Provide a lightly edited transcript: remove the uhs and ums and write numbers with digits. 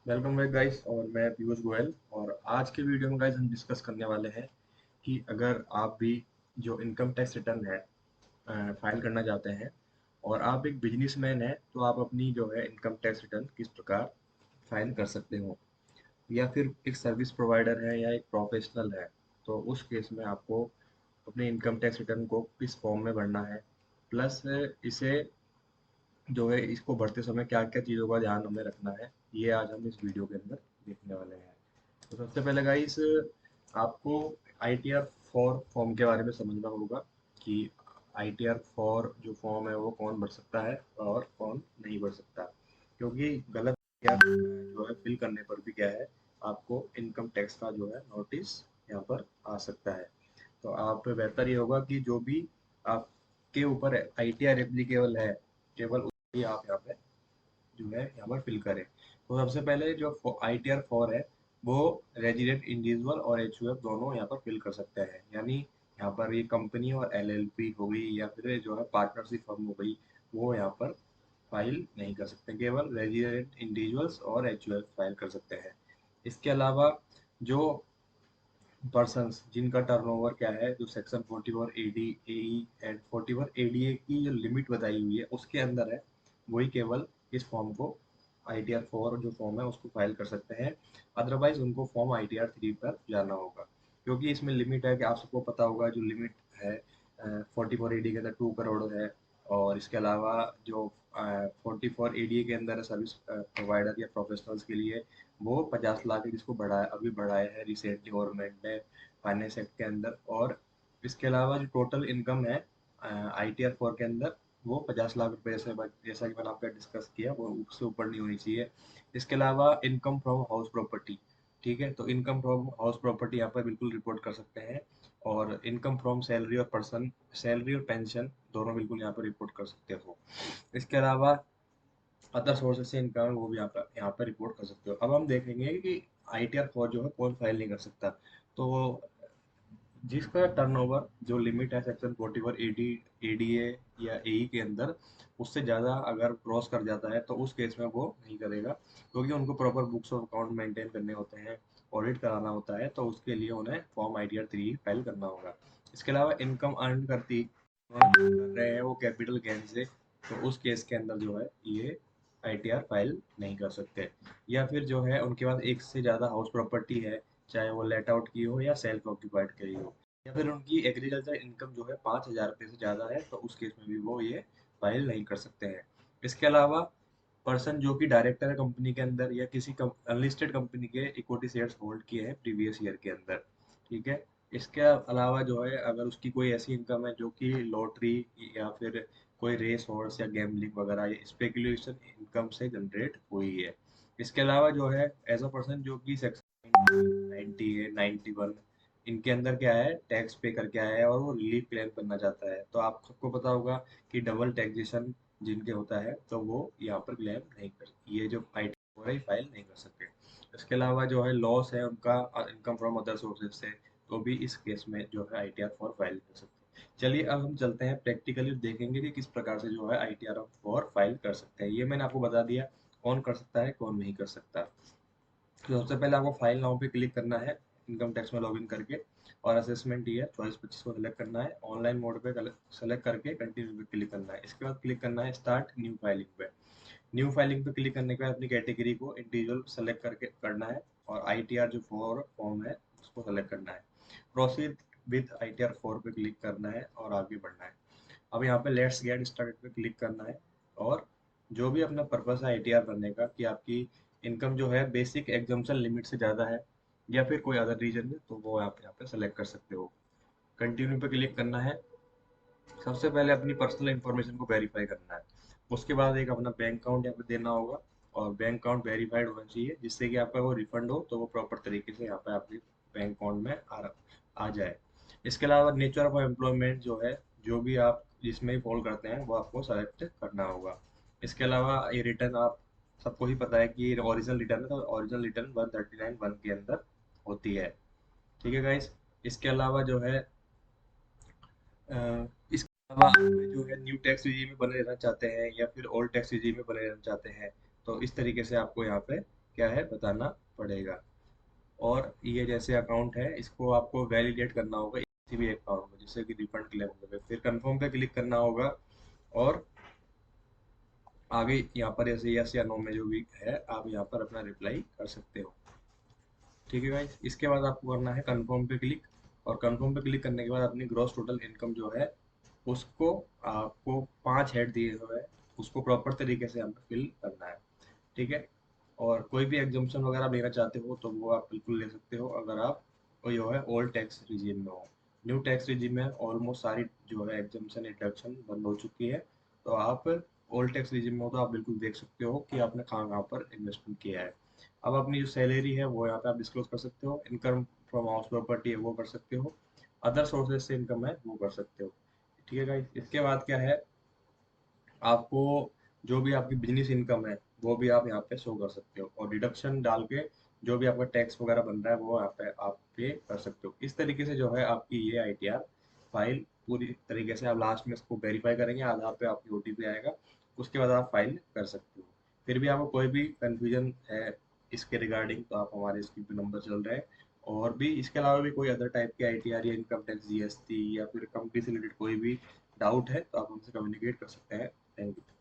Welcome back guys. और मैं पीयूष गोयल। और आज के वीडियो में गाइस हम डिस्कस करने वाले हैं कि अगर आप भी जो इनकम टैक्स रिटर्न है फाइल करना चाहते हैं और आप एक बिजनेसमैन हैं तो आप अपनी जो है इनकम टैक्स रिटर्न किस प्रकार फाइल कर सकते हो, या फिर एक सर्विस प्रोवाइडर है या एक प्रोफेशनल है तो उस केस में आपको अपने इनकम टैक्स रिटर्न को किस फॉर्म में भरना है, प्लस इसे जो है इसको भरते समय क्या क्या चीज़ों का ध्यान हमें रखना है, ये आज हम इस वीडियो के अंदर देखने वाले हैं। तो सबसे पहले गाइस आपको ITR 4 फॉर्म के बारे में समझना होगा कि ITR 4 जो फॉर्म है वो कौन भर सकता है और कौन नहीं भर सकता, क्योंकि गलत ITR जो है फिल करने पर भी क्या है, आपको इनकम टैक्स का जो है नोटिस यहाँ पर आ सकता है। तो आप बेहतर ये होगा कि जो भी आपके ऊपर ITR एप्लीकेबल है केवल उसकी आप यहाँ पे जो है यहाँ पर फिल करें। तो सबसे पहले जो ITR 4 है वो रेजिडेंट इंडिविजुअल और HUF दोनों यहाँ पर फिल कर सकते हैं, यानी यहाँ पर ये कंपनी और LLP हो गई या फिर जो है पार्टनरशिप फर्म हो गई, वो यहाँ पर फाइल नहीं कर सकते, केवल रेजिडेंट इंडिविजुअल्स और HUF फाइल कर सकते हैं। इसके अलावा जो पर्सन्स जिनका टर्नओवर क्या है, जो section 44 AD AE and 44 ADA की जो लिमिट बताई हुई है उसके अंदर है, वही केवल इस फॉर्म को ITR 4 जो फॉर्म है उसको फाइल कर सकते हैं। अदरवाइज उनको फॉर्म ITR 3 पर जाना होगा, क्योंकि इसमें लिमिट है कि आप सबको पता होगा जो लिमिट है 44 AD के अंदर 2 करोड़ है। और इसके अलावा जो 44 ADA के अंदर सर्विस प्रोवाइडर या प्रोफेशनल्स के लिए वो 50 लाख है, जिसको बढ़ाया अभी बढ़ाया है रिसेंटली गवर्नमेंट ने फाइनेंस एक्ट के अंदर। और इसके अलावा जो टोटल इनकम है ITR 4 के अंदर वो 50 लाख रुपए से जैसा कि मैंने आपका डिस्कस किया वो उससे ऊपर नहीं होनी चाहिए। इसके अलावा इनकम फ्रॉम हाउस प्रॉपर्टी, ठीक है, तो इनकम फ्रॉम हाउस प्रॉपर्टी यहाँ पर बिल्कुल रिपोर्ट कर सकते हैं। और इनकम फ्रॉम सैलरी और पर्सन सैलरी और पेंशन दोनों बिल्कुल यहाँ पर रिपोर्ट कर सकते हो। इसके अलावा अदर सोर्सेज से इनकम है वो भी यहाँ पर रिपोर्ट कर सकते हो। अब हम देखेंगे कि ITR 4 जो है कौन फाइल नहीं कर सकता। तो जिसका टर्नओवर जो लिमिट है सेक्शन 44 ADA या AE के अंदर उससे ज़्यादा अगर क्रॉस कर जाता है तो उस केस में वो नहीं करेगा, क्योंकि उनको proper books of account maintain करने होते हैं, ऑडिट कराना होता है, तो उसके लिए उन्हें फॉर्म ITR 3 फाइल करना होगा। इसके अलावा इनकम अर्न कर रहे हैं वो कैपिटल गेन से, तो उस केस के अंदर जो है ये ITR फाइल नहीं कर सकते। या फिर जो है उनके पास एक से ज़्यादा हाउस प्रॉपर्टी है, चाहे वो लेट आउट की हो या सेल्फ ऑक्यूपाइड की हो, या फिर उनकी एग्रीकल्चर इनकम जो है 5,000 रुपये से ज़्यादा है, तो उस केस में भी वो ये फाइल नहीं कर सकते हैं। इसके अलावा पर्सन जो कि डायरेक्टर है कंपनी के अंदर या किसी अनलिस्टेड कंपनी के इक्विटी शेयर्स होल्ड किए हैं प्रीवियस ईयर के अंदर, ठीक है। इसके अलावा जो है अगर उसकी कोई ऐसी इनकम है जो कि लॉटरी या फिर कोई रेस हॉर्स या गैम्बलिंग वगैरह या स्पेकुलेशन इनकम से जनरेट हुई है। इसके अलावा जो है एज अ पर्सन जो कि सेक्शन 90 है 91 इनके अंदर क्या है टैक्स पे करके आया है और वो रिलीफ क्लेम करना चाहता है, तो आप सबको पता होगा कि डबल टैक्सेशन जिनके होता है तो वो यहाँ पर क्लेम नहीं कर, ये जो ITR फाइल नहीं कर सकते। इसके अलावा जो है लॉस है उनका इनकम फ्रॉम अदर सोर्सेज से, तो भी इस केस में जो है ITR 4 फाइल कर सकते हैं। चलिए अब हम चलते हैं प्रैक्टिकली देखेंगे कि किस प्रकार से जो है ITR 4 फाइल कर सकते हैं। ये मैंने आपको बता दिया कौन कर सकता है कौन नहीं कर सकता। तो सबसे पहले आपको फाइल नाउ पे क्लिक करना है इनकम टैक्स में लॉगिन करके, और असेसमेंट ईयर 24-25 को सिलेक्ट करना है, ऑनलाइन मोड पे सेलेक्ट करके कंटिन्यू पे क्लिक करना है। इसके बाद क्लिक करना है स्टार्ट न्यू फाइलिंग पे। न्यू फाइलिंग पे क्लिक करने के बाद अपनी कैटेगरी को इंडिविजुअल सेलेक्ट करके करना है, और ITR जो फॉर्म है उसको सेलेक्ट करना है। प्रोसीड विथ ITR 4 पे क्लिक करना है और आगे बढ़ना है। अब यहाँ पे लेट्स गेट स्टार्टेड पे क्लिक करना है, और जो भी अपना पर्पस है ITR भरने का कि आपकी इनकम जो है बेसिक एग्जाम्पशन लिमिट से ज़्यादा है या फिर कोई अदर रीजन है, तो वो आप यहाँ पे सेलेक्ट कर सकते हो। कंटिन्यू पे क्लिक करना है। सबसे पहले अपनी पर्सनल इन्फॉर्मेशन को वेरीफाई करना है, उसके बाद एक अपना बैंक अकाउंट यहाँ पे देना होगा, और बैंक अकाउंट वेरीफाइड होना चाहिए जिससे कि आपका वो रिफंड हो तो वो प्रॉपर तरीके से यहाँ पे आपके बैंक अकाउंट में आ जाए। इसके अलावा नेचर ऑफ एम्प्लॉयमेंट जो है, जो भी आप जिसमें फॉलो करते हैं वो आपको सेलेक्ट करना होगा। इसके अलावा ये रिटर्न आप सबको ही पता है कि ये ओरिजिनल रिटर्न है, तो ओरिजिनल रिटर्न 139(1) के अंदर होती है, ठीक है गाइस। इसके अलावा जो है इसके अलावा आप जो है न्यू टैक्स रिजीम में बने रहना चाहते हैं या फिर ओल्ड टैक्स रिजीम में बने रहना चाहते हैं, तो इस तरीके से आपको यहाँ पे क्या है बताना पड़ेगा। और ये जैसे अकाउंट है, इसको आपको वैलिडेट करना होगा किसी भी अकाउंट में, जैसे कि रिफंड क्लेम होगा, फिर कंफर्म पे क्लिक करना होगा और आगे यहाँ पर ऐसे यस या नो में जो भी है आप यहाँ पर अपना रिप्लाई कर सकते हो। ठीक है गाइस, इसके बाद आपको करना है कंफर्म पे क्लिक, और कंफर्म पे क्लिक करने के बाद अपनी ग्रॉस टोटल इनकम जो है उसको, आपको 5 हेड दिए हुए हैं, उसको प्रॉपर तरीके से हमें फिल करना है। ठीक है, और कोई भी एग्जाम्पशन वगैरह आप लेना चाहते हो तो वो आप बिल्कुल ले सकते हो, अगर आप जो है ओल्ड टैक्स रिजीम में हो। न्यू टैक्स रिजीम में ऑलमोस्ट सारी जो है एग्जाम्पशन डिडक्शन बंद हो चुकी है, तो आप ओल्ड टैक्स रिजीम में हो तो आप बिल्कुल देख सकते हो कि आपने कहाँ कहाँ पर इन्वेस्टमेंट किया है। अब अपनी जो सैलरी है वो यहाँ पे आप डिस्क्लोज कर सकते हो, इनकम फ्रॉम हाउस प्रॉपर्टी है वो कर सकते हो, अदर सोर्सेज से इनकम है वो कर सकते हो। ठीक है गाइस, इसके बाद क्या है, आपको जो भी आपकी बिजनेस इनकम है वो भी आप यहाँ पे शो कर सकते हो, और डिडक्शन डाल के जो भी आपका टैक्स वगैरह बन रहा है वो यहाँ पे आप पे कर सकते हो। इस तरीके से जो है आपकी ये ITR फाइल पूरी तरीके से, आप लास्ट में इसको वेरीफाई करेंगे, आधार पे आपकी OTP आएगा, उसके बाद आप फाइल कर सकते हो। फिर भी आपको कोई भी कंफ्यूजन है इसके रिगार्डिंग तो आप हमारे स्क्रीन पे नंबर चल रहे हैं, और भी इसके अलावा भी कोई अदर टाइप की ITR या इनकम टैक्स GST या फिर कंपनी से रिलेटेड कोई भी डाउट है तो आप हमसे कम्युनिकेट कर सकते हैं। Thank you.